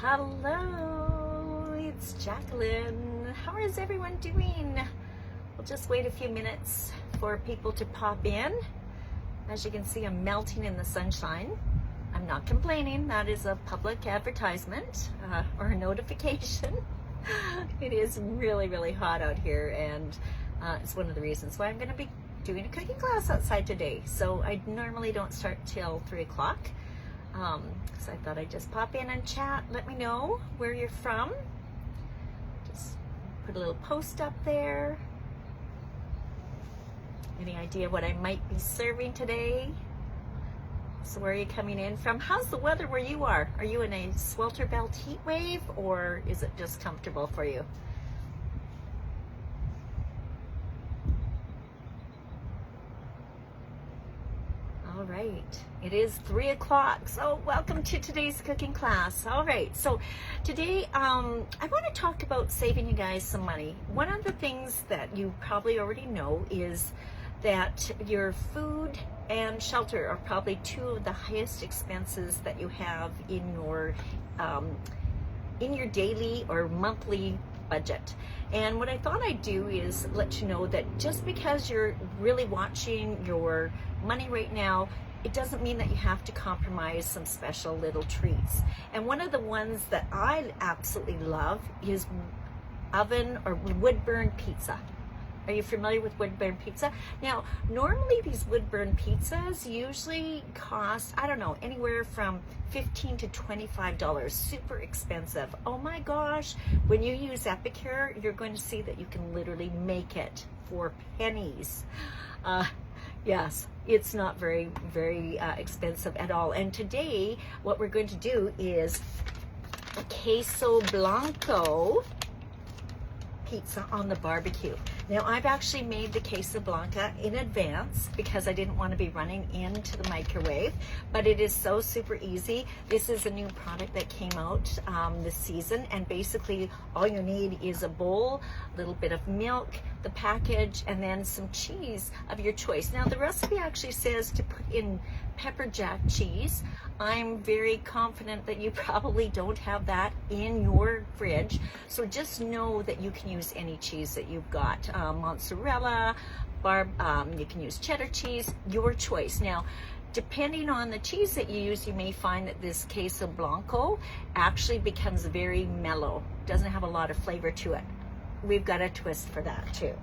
Hello, it's Jacqueline. How is everyone doing? We'll just wait a few minutes for people to pop in. As you can see, I'm melting in the sunshine. I'm not complaining. That is a public advertisement or a notification. It is really, really hot out here, and it's one of the reasons why I'm going to be doing a cooking class outside today. So I normally don't start till 3 o'clock. So I thought I'd just pop in and chat. Let me know where you're from. Just put a little post up there. Any idea what I might be serving today? So where are you coming in from? How's the weather where you are? Are you in a swelter belt heat wave, or is it just comfortable for you? All right, it is 3 o'clock. So welcome to today's cooking class. All right, so today I want to talk about saving you guys some money. One of the things that you probably already know is that your food and shelter are probably two of the highest expenses that you have in your daily or monthly budget. And what I thought I'd do is let you know that just because you're really watching your money right now, it doesn't mean that you have to compromise some special little treats. And one of the ones that I absolutely love is oven or wood burn pizza. Are you familiar with wood burn pizza? Now, normally these wood burn pizzas usually cost, I don't know, anywhere from $15 to $25, super expensive. Oh my gosh, when you use EPICURE, you're going to see that you can literally make it for pennies. Yes, it's not very expensive at all. And today, what we're going to do is a Queso Blanco pizza on the barbecue. Now, I've actually made the queso blanca in advance because I didn't want to be running into the microwave, but it is so super easy. This is a new product that came out this season, and basically all you need is a bowl, a little bit of milk, the package, and then some cheese of your choice. Now, the recipe actually says to put in pepper jack cheese. I'm very confident that you probably don't have that in your fridge, so just know that you can use any cheese that you've got. Mozzarella, you can use cheddar cheese, your choice. Now, depending on the cheese that you use, you may find that this Queso Blanco actually becomes very mellow, doesn't have a lot of flavor to it. We've got a twist for that too.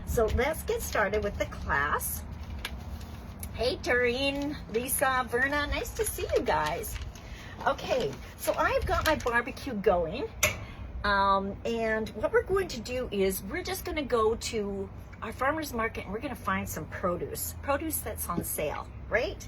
So let's get started with the class. Hey, Doreen, Lisa, Verna, nice to see you guys. Okay, so I've got my barbecue going. And what we're going to do is we're just going to go to our farmer's market and we're going to find some produce that's on sale, right?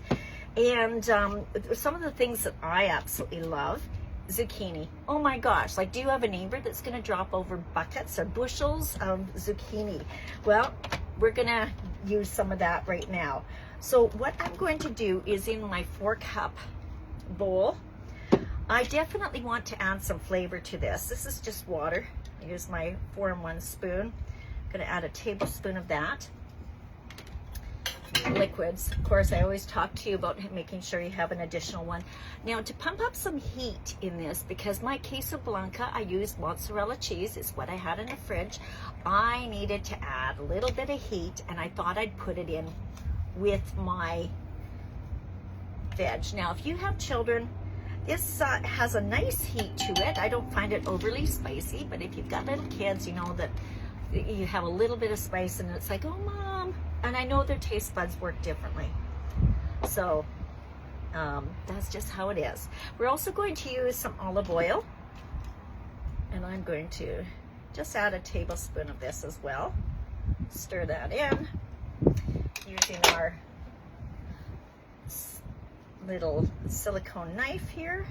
And some of the things that I absolutely love, zucchini. Oh my gosh, like, do you have a neighbor that's going to drop over buckets or bushels of zucchini? Well, we're going to use some of that right now. So what I'm going to do is in my 4-cup bowl, I definitely want to add some flavor to this. This is just water. I use my 4-in-1 spoon. I'm going to add a tablespoon of that. Liquids. Of course, I always talk to you about making sure you have an additional one. Now, to pump up some heat in this, because my Queso Blanca, I used mozzarella cheese. It's what I had in the fridge. I needed to add a little bit of heat, and I thought I'd put it in with my veg. Now, if you have children, this has a nice heat to it. I don't find it overly spicy, but if you've got little kids, you know that you have a little bit of spice and it's like, oh, Mom. And I know their taste buds work differently. So that's just how it is. We're also going to use some olive oil. And I'm going to just add a tablespoon of this as well. Stir that in using our little silicone knife here.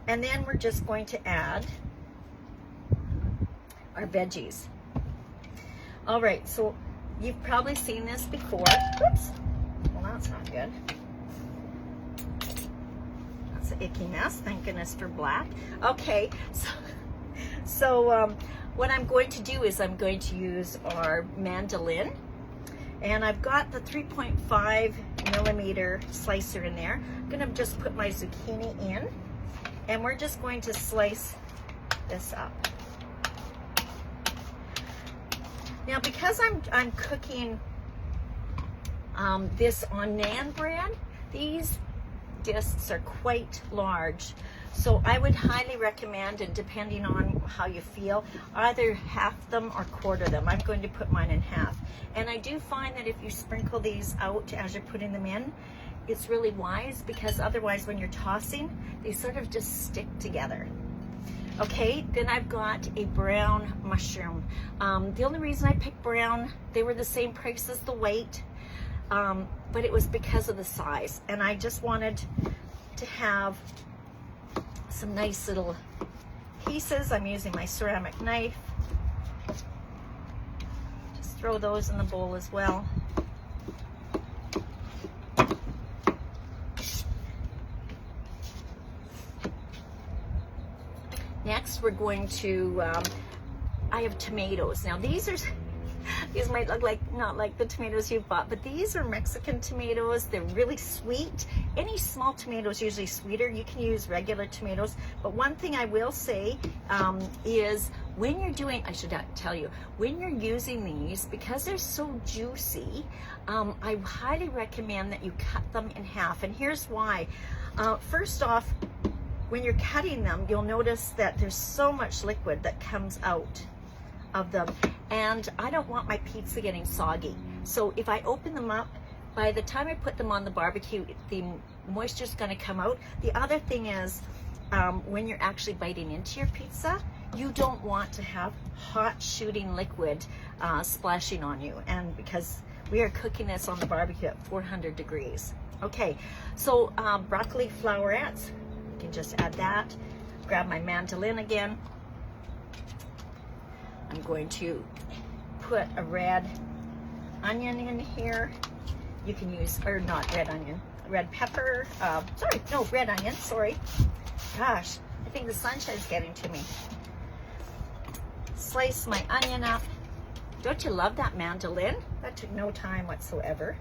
And then we're just going to add our veggies. All right, so you've probably seen this before. Whoops, well, that's not good. That's an icky mess. Thank goodness for black. Okay, so what I'm going to do is I'm going to use our mandolin. And I've got the 3.5 millimeter slicer in there. I'm gonna just put my zucchini in. And we're just going to slice this up. Now, because I'm cooking this on naan bread, these discs are quite large. So I would highly recommend, and depending on how you feel, either half them or quarter them. I'm going to put mine in half. And I do find that if you sprinkle these out as you're putting them in, it's really wise, because otherwise when you're tossing, they sort of just stick together. Okay, then I've got a brown mushroom. The only reason I picked brown, they were the same price as the white, but it was because of the size. And I just wanted to have some nice little pieces. I'm using my ceramic knife. Just throw those in the bowl as well. Next, we're going to, I have tomatoes. Now these might look like, not like the tomatoes you've bought, but these are Mexican tomatoes. They're really sweet. Any small tomato is usually sweeter. You can use regular tomatoes. But one thing I will say is when you're doing, I should tell you, when you're using these, because they're so juicy, I highly recommend that you cut them in half. And here's why. First off, when you're cutting them, you'll notice that there's so much liquid that comes out of them, and I don't want my pizza getting soggy. So if I open them up, by the time I put them on the barbecue, the moisture's going to come out. The other thing is, when you're actually biting into your pizza, you don't want to have hot shooting liquid splashing on you, and because we are cooking this on the barbecue at 400 degrees. Okay, so broccoli flowerets, you can just add that. Grab my mandolin again. I'm going to put a red onion in here. You can use, or not red onion, red pepper. Red onion, sorry. Gosh, I think the sunshine's getting to me. Slice my onion up. Don't you love that mandolin? That took no time whatsoever.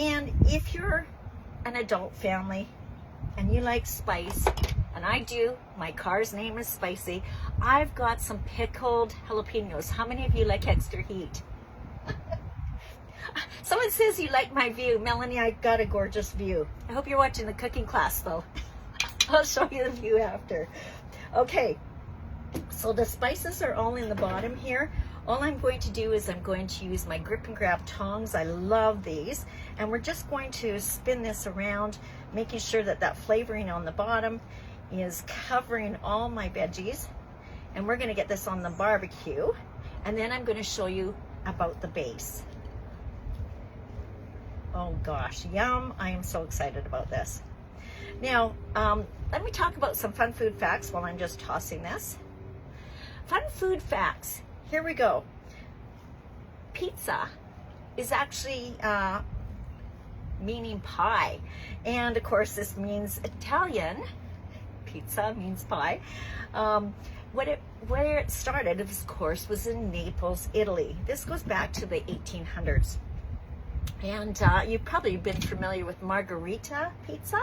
And if you're an adult family and you like spice, and I do, my car's name is Spicy, I've got some pickled jalapenos. How many of you like extra heat? Someone says you like my view. Melanie, I got a gorgeous view. I hope you're watching the cooking class though. I'll show you the view after. Okay, so the spices are all in the bottom here. All I'm going to do is I'm going to use my grip and grab tongs. I love these. And we're just going to spin this around, making sure that that flavoring on the bottom is covering all my veggies. And we're going to get this on the barbecue. And then I'm going to show you about the base. Oh gosh, yum. I am so excited about this. Now, let me talk about some fun food facts while I'm just tossing this. Fun food facts. Here we go. Pizza is actually meaning pie. And of course this means Italian. Pizza means pie. Where it started, of course, was in Naples, Italy. This goes back to the 1800s. And you've probably been familiar with margherita pizza.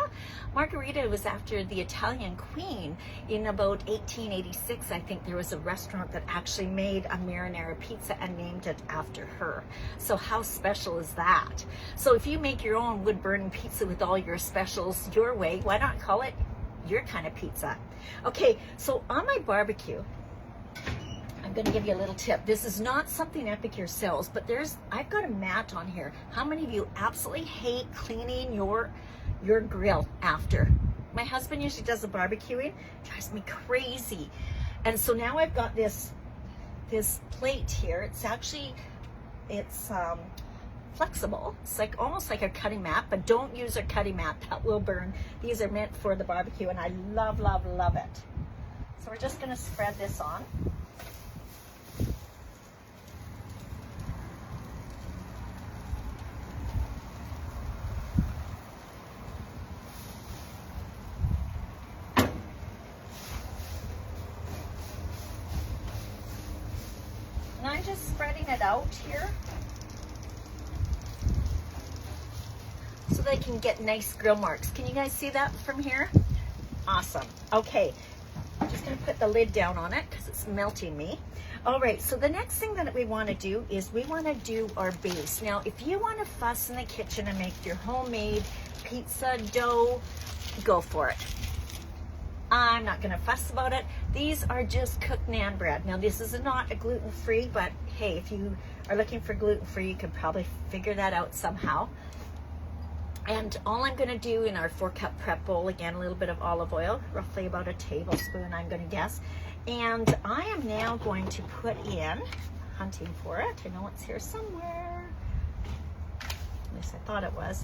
Margherita was after the Italian queen. In about 1886, I think there was a restaurant that actually made a marinara pizza and named it after her. So how special is that? So if you make your own wood-burning pizza with all your specials your way, why not call it your kind of pizza? Okay, so on my barbecue, I'm going to give you a little tip. This is not something Epicure sells, but I've got a mat on here. How many of you absolutely hate cleaning your grill after? My husband usually does the barbecuing. It drives me crazy. And so now I've got this plate here. It's flexible. It's like almost like a cutting mat, but don't use a cutting mat. That will burn. These are meant for the barbecue, and I love, love, love it. So we're just going to spread this on. And I'm just spreading it out here so they can get nice grill marks. Can you guys see that from here? Awesome. Okay, I'm just going to put the lid down on it because it's melting me. All right, so the next thing that we want to do is we want to do our base. Now, if you want to fuss in the kitchen and make your homemade pizza dough, go for it. I'm not going to fuss about it. These are just cooked naan bread. Now, this is not a gluten-free, but hey, if you are looking for gluten-free, you can probably figure that out somehow. And all I'm going to do in our 4-cup prep bowl, again, a little bit of olive oil, roughly about a tablespoon, I'm going to guess. And I am now going to put in, hunting for it, I know it's here somewhere. At least I thought it was.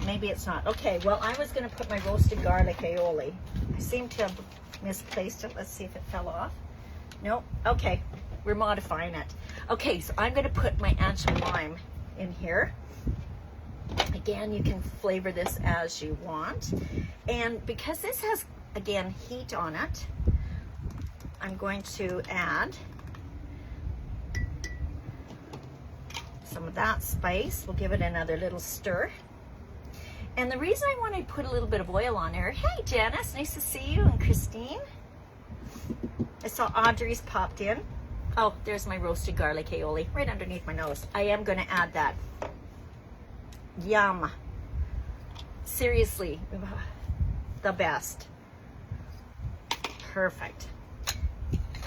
Maybe it's not. Okay, well, I was going to put my roasted garlic aioli. I seem to have misplaced it. Let's see if it fell off. Nope. Okay, we're modifying it. Okay, so I'm going to put my anchovy lime in here. Again, you can flavor this as you want. And because this has, again, heat on it, I'm going to add some of that spice. We'll give it another little stir. And the reason I want to put a little bit of oil on there, hey Janice, nice to see you, and Christine. I saw Audrey's popped in. Oh, there's my roasted garlic aioli right underneath my nose. I am going to add that. Yum. Seriously, the best. Perfect.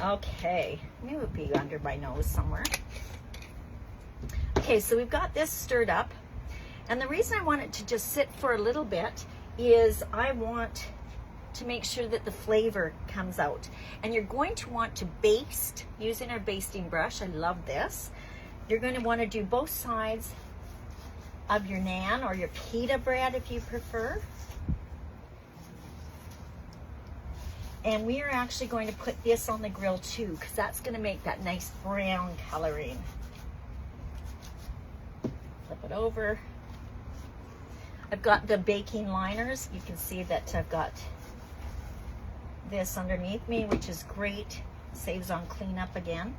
Okay, maybe it would be under my nose somewhere. Okay, so we've got this stirred up. And the reason I want it to just sit for a little bit is I want to make sure that the flavor comes out. And you're going to want to baste using our basting brush. I love this. You're going to want to do both sides of your naan or your pita bread if you prefer. And we are actually going to put this on the grill too, because that's going to make that nice brown coloring. Flip it over. I've got the baking liners. You can see that I've got this underneath me, which is great. Saves on cleanup again.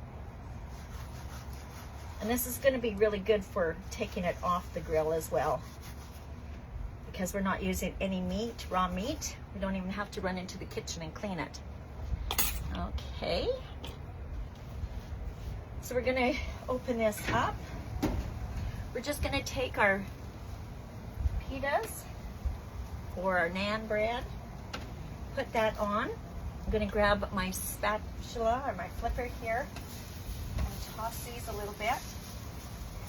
And this is going to be really good for taking it off the grill as well, because we're not using any meat, raw meat. We don't even have to run into the kitchen and clean it. Okay. So we're going to open this up. We're just going to take our pitas or our naan bread, put that on. I'm going to grab my spatula or my flipper here and toss these a little bit.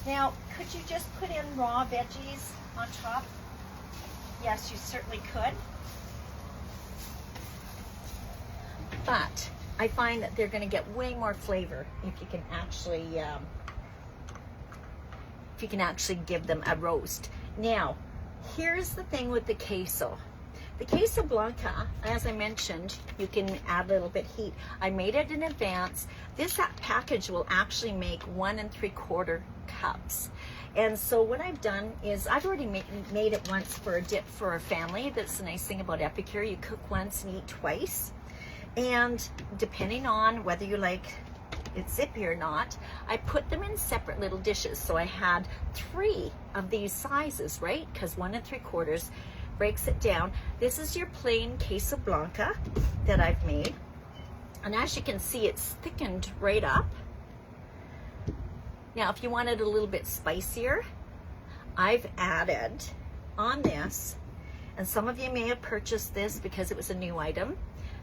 Now, could you just put in raw veggies on top? Yes, you certainly could. But I find that they're going to get way more flavor if you can actually give them a roast. Now, here's the thing with the queso. The queso blanca, as I mentioned, you can add a little bit heat. I made it in advance. This package will actually make 1 3/4 cups. And so what I've done is I've already made it once for a dip for a family. That's the nice thing about EPICURE. You cook once and eat twice. And depending on whether you like it zippy or not, I put them in separate little dishes. So I had 3 of these sizes, right? Because 1 3/4 breaks it down. This is your plain queso blanca that I've made. And as you can see, it's thickened right up. Now, if you want it a little bit spicier, I've added on this, and some of you may have purchased this because it was a new item.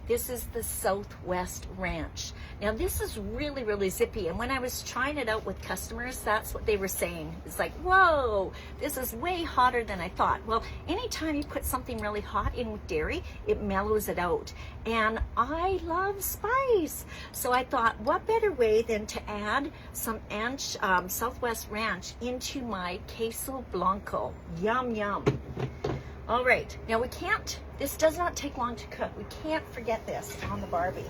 This is the Southwest Ranch. Now, this is really, really zippy. And when I was trying it out with customers, that's what they were saying. It's like, whoa, this is way hotter than I thought. Well, anytime you put something really hot in with dairy, it mellows it out. And I love spice. So I thought, what better way than to add some Southwest Ranch into my queso blanco. Yum, yum. All right, now this does not take long to cook. We can't forget this on the Barbie.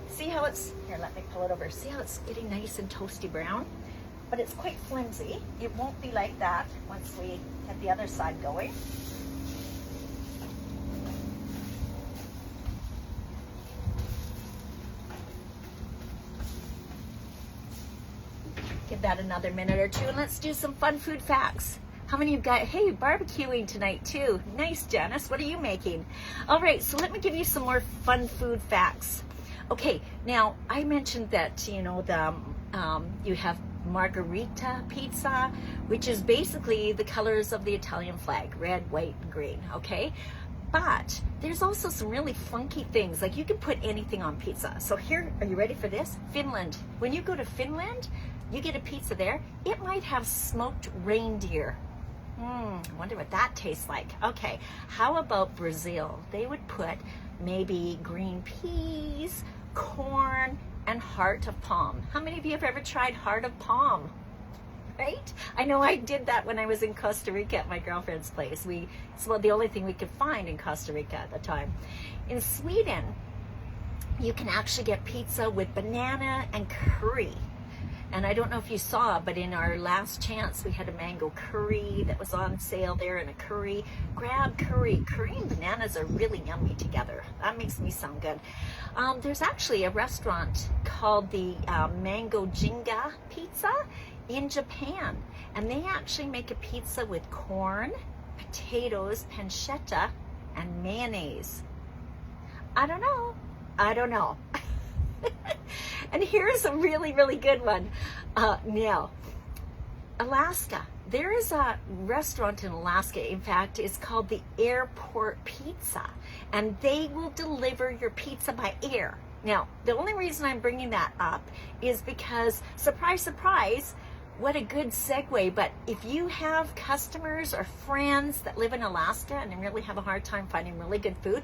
See how here, let me pull it over. See how it's getting nice and toasty brown? But it's quite flimsy. It won't be like that once we get the other side going. Give that another minute or two, and let's do some fun food facts. How many of you got, hey, barbecuing tonight too? Nice, Janice. What are you making? All right, so let me give you some more fun food facts. Okay, now I mentioned that, you know, you have margarita pizza, which is basically the colors of the Italian flag, red, white, and green, okay? But there's also some really funky things, like you can put anything on pizza. So here, are you ready for this? Finland. When you go to Finland, you get a pizza there, it might have smoked reindeer. I wonder what that tastes like. Okay, how about Brazil? They would put maybe green peas, corn, and heart of palm. How many of you have ever tried heart of palm? Right? I know I did that when I was in Costa Rica at my girlfriend's place. It's about the only thing we could find in Costa Rica at the time. In Sweden, you can actually get pizza with banana and curry. And I don't know if you saw, but in our last chance, we had a mango curry that was on sale there, and a curry. Grab curry. Curry and bananas are really yummy together. That makes me sound good. There's actually a restaurant called the Mango Jinga Pizza in Japan. And they actually make a pizza with corn, potatoes, pancetta, and mayonnaise. I don't know. And here's a really, really good one. Now, Alaska. There is a restaurant in Alaska, in fact, it's called the Airport Pizza, and they will deliver your pizza by air. Now, the only reason I'm bringing that up is because, surprise, surprise, what a good segue, but if you have customers or friends that live in Alaska and really have a hard time finding really good food,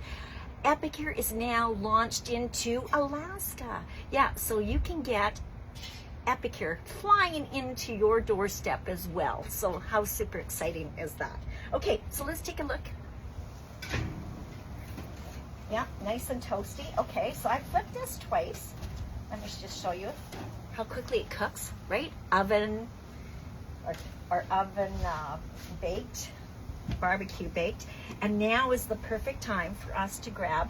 EPICURE is now launched into Alaska. Yeah, so you can get EPICURE flying into your doorstep as well. So how super exciting is that? Okay, so let's take a look. Yeah, nice and toasty. Okay, so I flipped this twice. Let me just show you how quickly it cooks, right? Oven or oven baked. Barbecue baked. And now is the perfect time for us to grab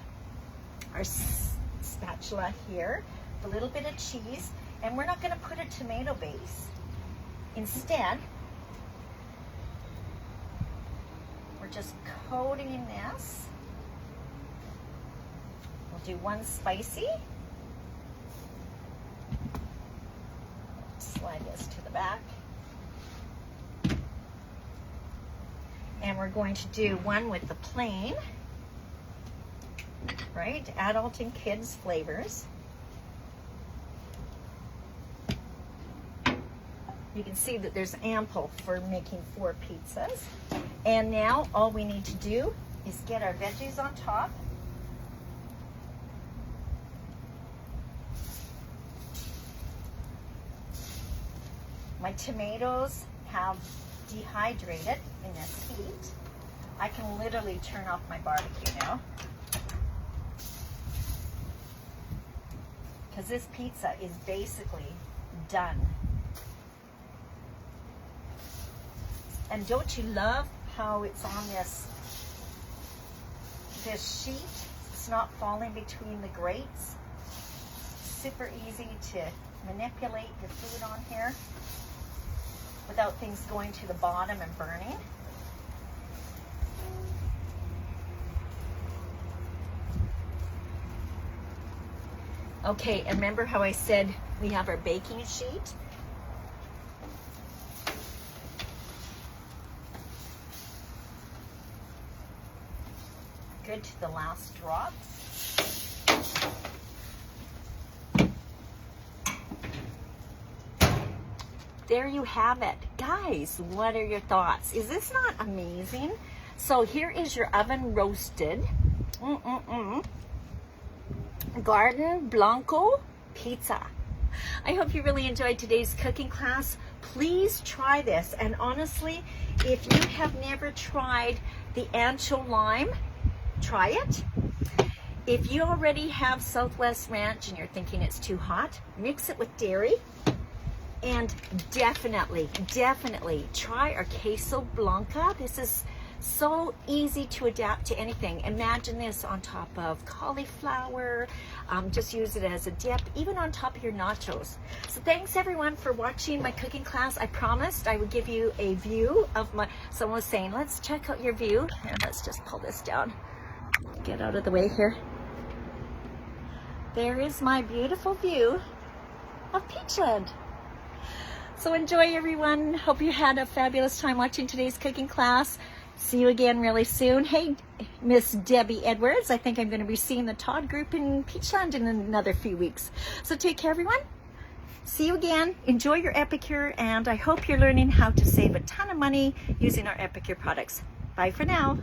our spatula here, a little bit of cheese, and we're not going to put a tomato base. Instead, we're just coating this. We'll do one spicy. Slide this to the back. And we're going to do one with the plain, right? Adult and kids flavors. You can see that there's ample for making 4 pizzas. And now all we need to do is get our veggies on top. My tomatoes have dehydrated in this heat. I can literally turn off my barbecue now, because this pizza is basically done. And don't you love how it's on this sheet? It's not falling between the grates. Super easy to manipulate your food on here without things going to the bottom and burning. Okay, and remember how I said we have our baking sheet? Good to the last drop. There you have it. Guys, what are your thoughts? Is this not amazing? So here is your oven roasted Garden Blanco pizza. I hope you really enjoyed today's cooking class. Please try this. And honestly, if you have never tried the ancho lime, try it. If you already have Southwest Ranch and you're thinking it's too hot, mix it with dairy. And definitely try our Queso Blanca. This is So easy to adapt to anything. Imagine this on top of cauliflower. Just use it as a dip, even on top of your nachos. So thanks everyone for watching my cooking class. I promised I would give you a view of my, someone was saying, let's check out your view. Here, let's just pull this down. Get out of the way here. There is my beautiful view of Peachland. So enjoy everyone. Hope you had a fabulous time watching today's cooking class. See you again really soon. Hey, Miss Debbie Edwards, I think I'm going to be seeing the Todd group in Peachland in another few weeks. So take care everyone. See you again. Enjoy your EPICURE, and I hope you're learning how to save a ton of money using our EPICURE products. Bye for now.